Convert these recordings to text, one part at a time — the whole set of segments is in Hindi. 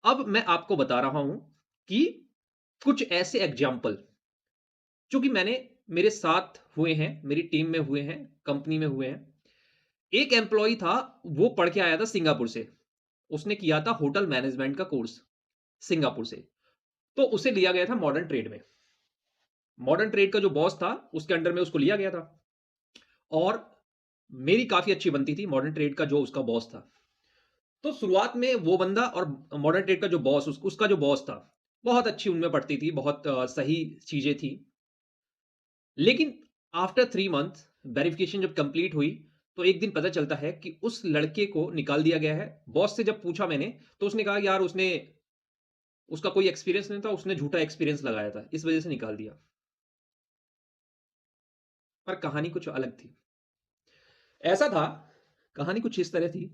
अब मैं आपको बता रहा हूँ कि कुछ ऐसे एग्ज़ाम्पल जो कि मेरे साथ हुए हैं, मेरी टीम में हुए हैं, कंपनी में हुए हैं। एक एम्प्लॉयी था, वो पढ़ के आया था सिंगापुर से। उसने किया था होटल मैनेजमेंट का कोर्स सिंगापुर से। तो उसे लिया गया था मॉडर्न ट्रेड में। मॉडर्न ट्रेड का जो बॉस था, उसके अंडर में उसको लिया गया था और मेरी काफ़ी अच्छी बनती थी मॉडर्न ट्रेड का जो उसका बॉस था। तो शुरुआत में वो बंदा और मॉडर्न ट्रेड का जो बॉस उसका जो बॉस था, बहुत अच्छी उनमें पड़ती थी, बहुत सही चीज़ें थी। लेकिन आफ्टर 3 मंथ वेरिफिकेशन जब कंप्लीट हुई, तो एक दिन पता चलता है कि उस लड़के को निकाल दिया गया है। बॉस से जब पूछा मैंने, तो उसने कहा यार उसका कोई एक्सपीरियंस नहीं था, उसने झूठा एक्सपीरियंस लगाया था, इस वजह से निकाल दिया। पर कहानी कुछ अलग थी। ऐसा था, कहानी कुछ इस तरह थी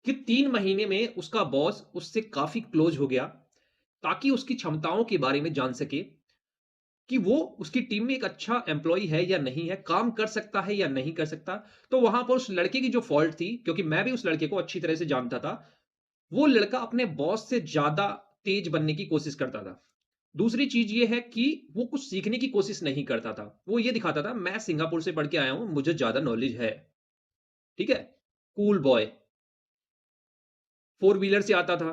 कि 3 महीने में उसका बॉस उससे काफ़ी क्लोज़ हो गया, ताकि उसकी क्षमताओं के बारे में जान सके कि वो उसकी टीम में एक अच्छा एम्प्लॉयी है या नहीं है, काम कर सकता है या नहीं कर सकता। तो वहाँ पर उस लड़के की जो फ़ॉल्ट थी, क्योंकि मैं भी उस लड़के को अच्छी तरह से जानता था, वो लड़का अपने बॉस से ज़्यादा तेज़ बनने की कोशिश करता था। दूसरी चीज़ ये है कि वो कुछ सीखने की कोशिश नहीं करता था। वो ये दिखाता था, मैं सिंगापुर से पढ़ के आया हूँ, मुझे ज़्यादा नॉलेज है। ठीक है? कूल बॉय, 4 व्हीलर से आता था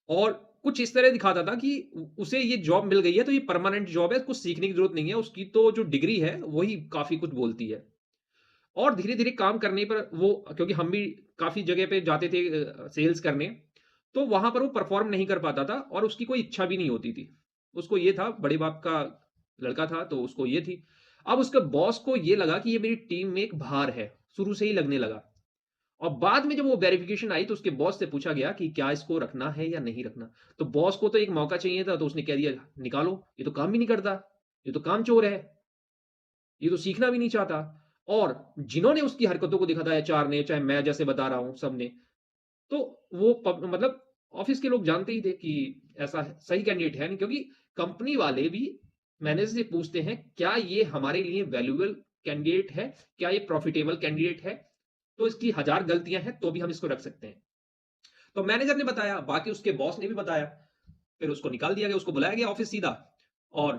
और कुछ इस तरह दिखाता था कि उसे ये जॉब मिल गई है, तो ये परमानेंट जॉब है, कुछ सीखने की ज़रूरत नहीं है, उसकी तो जो डिग्री है, वही काफ़ी कुछ बोलती है। और धीरे-धीरे काम करने पर वो, क्योंकि हम भी काफ़ी जगह पे जाते थे सेल्स करने, तो वहाँ पर वो परफ़ॉर्म नहीं कर पाता था और उसकी कोई इच्छा भी नहीं होती थी। उसको ये था, बड़े बाप का लड़का था, तो उसको ये थी। अब उसके बॉस को ये लगा कि ये मेरी टीम में एक भार है, शुरू से ही लगने लगा। और बाद में जब वो वेरिफ़िकेशन आई, तो उसके बॉस से पूछा गया कि क्या इसको रखना है या नहीं रखना? तो बॉस को तो एक मौका चाहिए था, तो उसने कह दिया, निकालो, ये तो काम भी नहीं करता, ये तो कामचोर है, ये तो सीखना भी नहीं चाहता। और जिन्होंने उसकी हरकतों को देखा था, एचआर ने, चाहे मैं जैसे बता रहा हूँ, सबने, तो वो मतलब ऑफ़िस के लोग जानते ही थे कि ऐसा सही कैंडिडेट है नहीं, क्योंकि कंपनी वाले भी मैनेजर से पूछते हैं, क्या ये हमारे लिए वैल्यूएबल कैंडिडेट है? क्या ये प्रॉफ़िटेबल कैंडिडेट है? तो इसकी 1000 गलतियाँ हैं, तो भी हम इसको रख सकते हैं। तो मैनेजर ने बताया, बाकी उसके बॉस ने भी बताया। फिर उसको निकाल दिया गया, उसको बुलाया गया ऑफ़िस सीधा और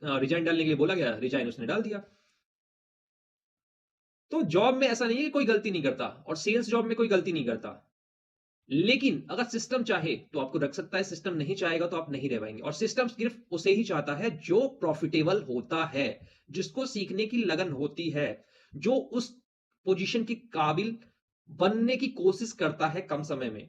रिज़ाइन डालने के लिए बोला गया, रिज़ाइन उसने डाल दिया। तो जॉब में ऐसा नहीं है कि कोई गलती नहीं करता और सेल्स जॉब में कोई गलती नहीं करता। लेकिन अगर सिस्टम चाहे तो आपको रख सकता है, सिस्टम नहीं चाहेगा तो आप नहीं रह पाएँगे और सिस्टम सिर्फ़ उसे ही चाहता है जो प्रॉफ़िटेबल होता है, जिसको सीखने की लगन होती है, जो उस पोज़ीशन के काबिल बनने की कोशिश करता है कम समय में।